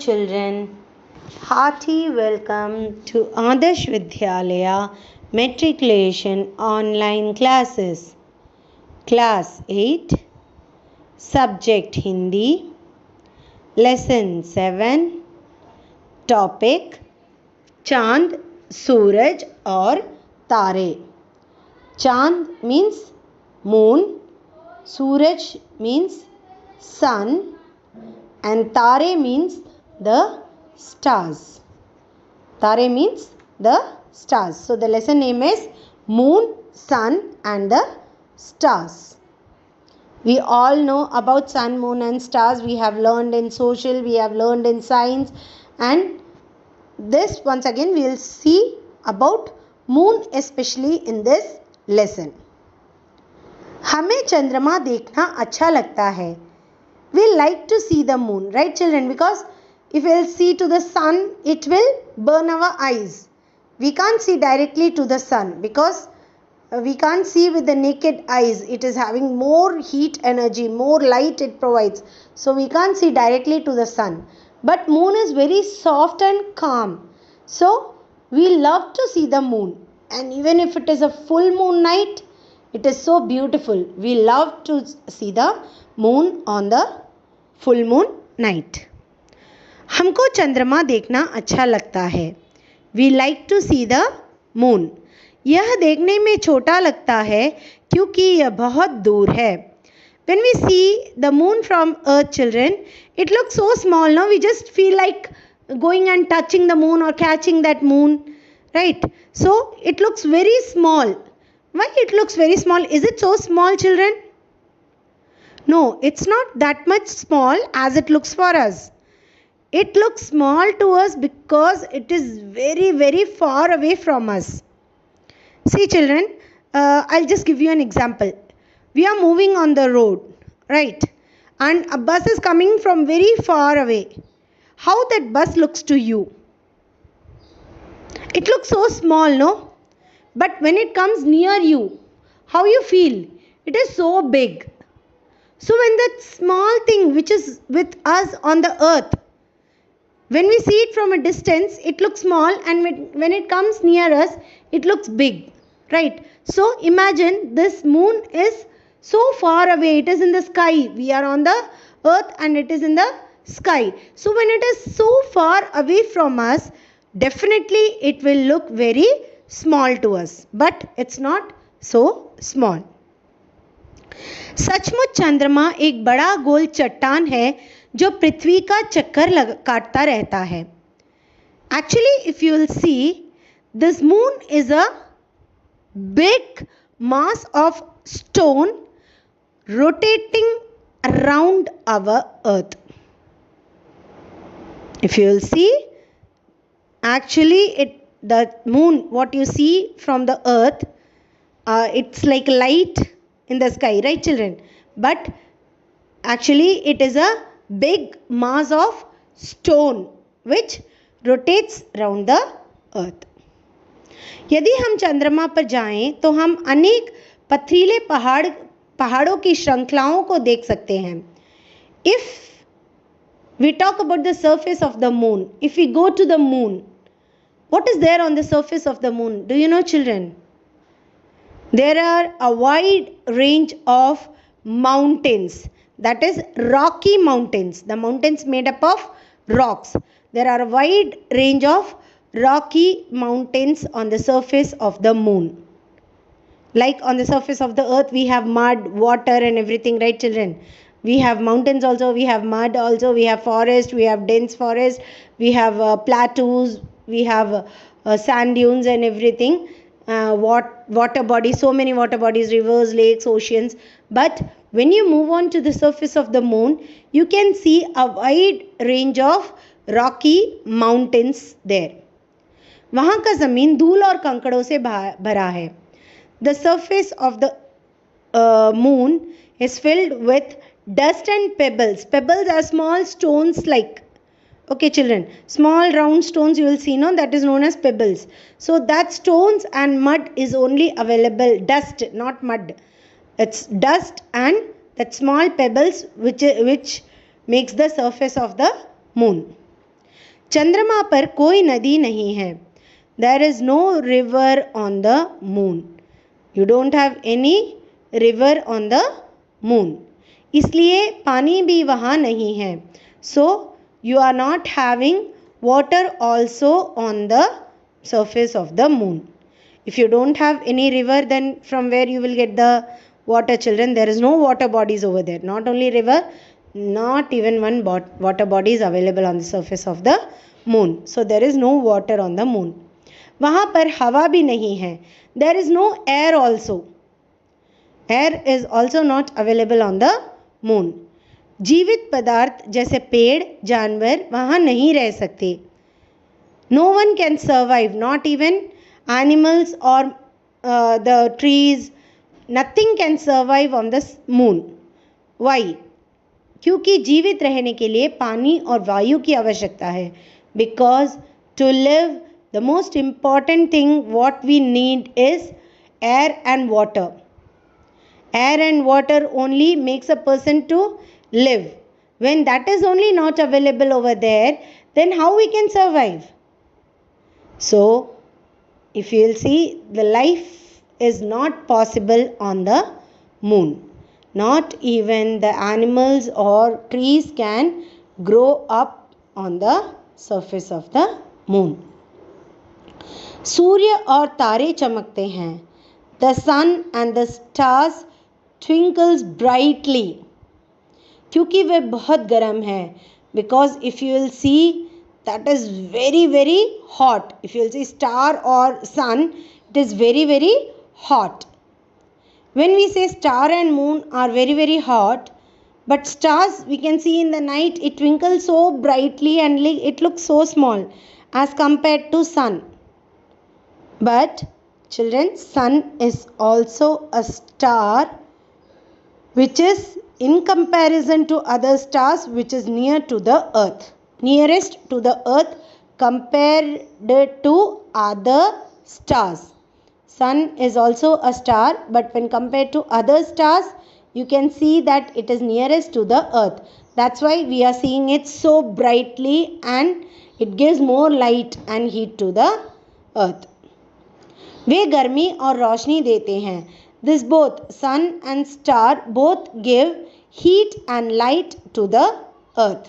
children. Hearty welcome to Adarsh Vidyalaya Matriculation Online Classes. Class 8, Subject Hindi, Lesson 7, Topic चांद, सूरज और तारे. चांद means moon, Suraj means sun, and तारे means the stars. तारे means the stars. So the lesson name is Moon, Sun and the Stars. We all know about sun, moon and stars. We have learned in social, we have learned in science, and this once again we will see about moon especially in this lesson. हमें चंद्रमा देखना अच्छा लगता है. We like to see the moon, right children? Because if we will see to the sun, it will burn our eyes. We can't see directly to the sun because we can't see with the naked eyes. It is having more heat energy, more light it provides. So we can't see directly to the sun. But moon is very soft and calm. So we love to see the moon. And even if it is a full moon night, it is so beautiful. We love to see the moon on the full moon night. हमको चंद्रमा देखना अच्छा लगता है. We like to see the moon. यह देखने में छोटा लगता है क्योंकि यह बहुत दूर है. When we see the moon from Earth, children, it looks so small. Now we just feel like going and touching the moon or catching that moon, right? So it looks very small. Why it looks very small? Is it so small, children? No, it's not that much small as it looks for us. It looks small to us because it is very, very far away from us. See children, I'll just give you an example. We are moving on the road, right? And a bus is coming from very far away. How that bus looks to you? It looks so small, no? But when it comes near you, how you feel? It is so big. So when that small thing which is with us on the earth, when we see it from a distance, it looks small, and when it comes near us, it looks big, right? So imagine this moon is so far away. It is in the sky. We are on the earth and it is in the sky. So when it is so far away from us, definitely it will look very small to us. But it's not so small. सचमुच चंद्रमा एक बड़ा गोल चट्टान है जो पृथ्वी का चक्कर काटता रहता है. Actually, if you will see, this moon is a big mass of stone rotating around our earth. If you will see, actually the moon, what you see from the earth, it's like light in the sky, right children? But actually it is a big mass of stone which rotates around the earth. यदि हम चंद्रमा पर जाएं तो हम अनेक पथरीले पहाड़ों की श्रृंखलाओं को देख सकते हैं. If we talk about the surface of the moon, if we go to the moon, what is there on the surface of the moon? Do you know children? There are a wide range of mountains, that is rocky mountains, the mountains made up of rocks. There are a wide range of rocky mountains on the surface of the moon. Like on the surface of the earth we have mud, water and everything, right children? We have mountains also, we have mud also, we have forest, we have dense forest, we have plateaus, we have sand dunes and everything. Water bodies, so many water bodies, rivers, lakes, oceans. But when you move on to the surface of the moon, you can see a wide range of rocky mountains there. वहाँ का ज़मीन धूल और कंकड़ों से भरा है. The surface of the moon is filled with dust and pebbles. Pebbles are small stones like, okay children, small round stones you will see, no, that is known as pebbles. So that stones and mud is only available, dust, not mud. It's dust and that small pebbles which makes the surface of the moon. चंद्रमा पर कोई नदी नहीं है. There is no river on the moon. You don't have any river on the moon. इसलिए पानी भी वहाँ नहीं है. So you are not having water also on the surface of the moon. If you don't have any river, then from where you will get the water, children? There is no water bodies over there. Not only river, not even one water body is available on the surface of the moon. So there is no water on the moon. वहाँ पर हवा भी नहीं है. There is no air also. Air is also not available on the moon. जीवित पदार्थ जैसे पेड़, जानवर वहाँ नहीं रह सकते. No one can survive, not even animals or the trees. Nothing can survive on the moon. Why? क्योंकि जीवित रहने के लिए पानी और वायु की आवश्यकता है. Because to live, the most important thing what we need is air and water. Air and water only makes a person to live. When that is only not available over there, then how we can survive? So, if you will see, the life is not possible on the moon. Not even the animals or trees can grow up on the surface of the moon. सूर्य और तारे चमकते हैं. The sun and the stars twinkles brightly. क्योंकि वे बहुत गर्म है. Because if you will see, that is very very hot. If you will see star or sun, it is very very hot. When we say star and moon are very very hot, but stars we can see in the night, it twinkles so brightly and it looks so small as compared to sun. But children, sun is also a star which is in comparison to other stars which is near to the earth. Nearest to the earth compared to other stars. Sun is also a star, but when compared to other stars, you can see that it is nearest to the earth. That's why we are seeing it so brightly and it gives more light and heat to the earth. वे गर्मी और रोशनी देते हैं. This both sun and star both give heat and light to the earth.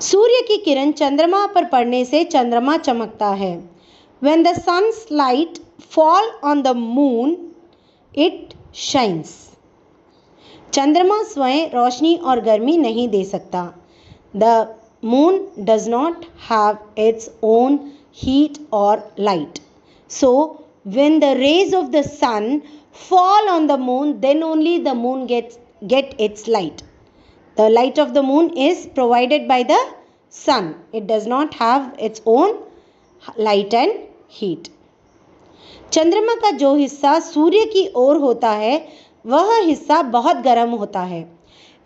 सूर्य की किरण चंद्रमा पर पड़ने से चंद्रमा चमकता है. When the sun's light fall on the moon, it shines. चंद्रमा स्वयं रोशनी और गर्मी नहीं दे सकता. The moon does not have its own heat or light. So when the rays of the sun fall on the moon, then only the moon get its light. The light of the moon is provided by the sun. It does not have its own light and heat. चंद्रमा का जो हिस्सा सूर्य की ओर होता है, वह हिस्सा बहुत गर्म होता है.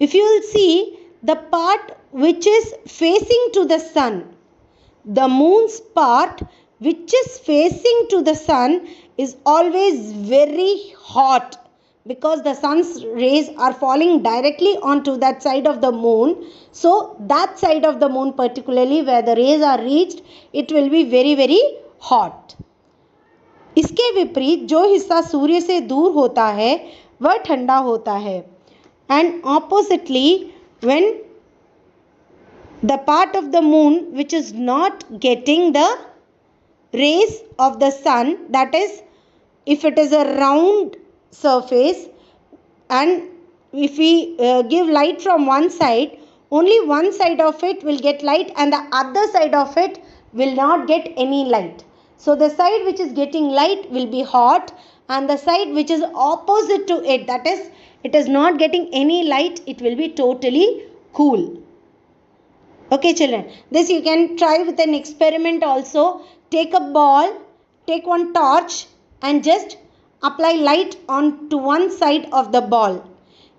If you will see the part which is facing to the sun, the moon's part which is facing to the sun is always very hot, because the sun's rays are falling directly onto that side of the moon. So that side of the moon, particularly where the rays are reached, it will be very very hot. इसके विपरीत जो हिस्सा सूर्य से दूर होता है वह ठंडा होता है. And oppositely, when the part of the moon which is not getting the rays of the sun, that is, if it is a round surface and if we give light from one side, only one side of it will get light and the other side of it will not get any light. So the side which is getting light will be hot, and the side which is opposite to it, that is, it is not getting any light, it will be totally cool. Okay children, this you can try with an experiment also. Take a ball, take one torch and just apply light on to one side of the ball.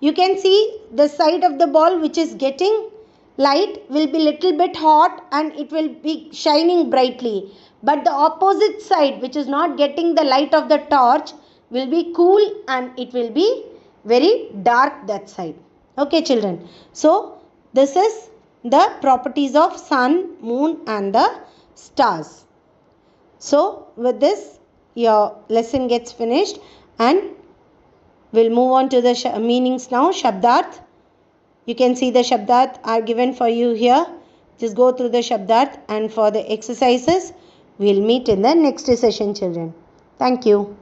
You can see the side of the ball which is getting light will be little bit hot and it will be shining brightly. But the opposite side which is not getting the light of the torch will be cool and it will be very dark that side. Okay children, so this is the properties of sun, moon and the stars. So with this your lesson gets finished, and we'll move on to the meanings now. Shabdarth. You can see the Shabdarth are given for you here. Just go through the Shabdarth, and for the exercises we'll meet in the next session, children. Thank you.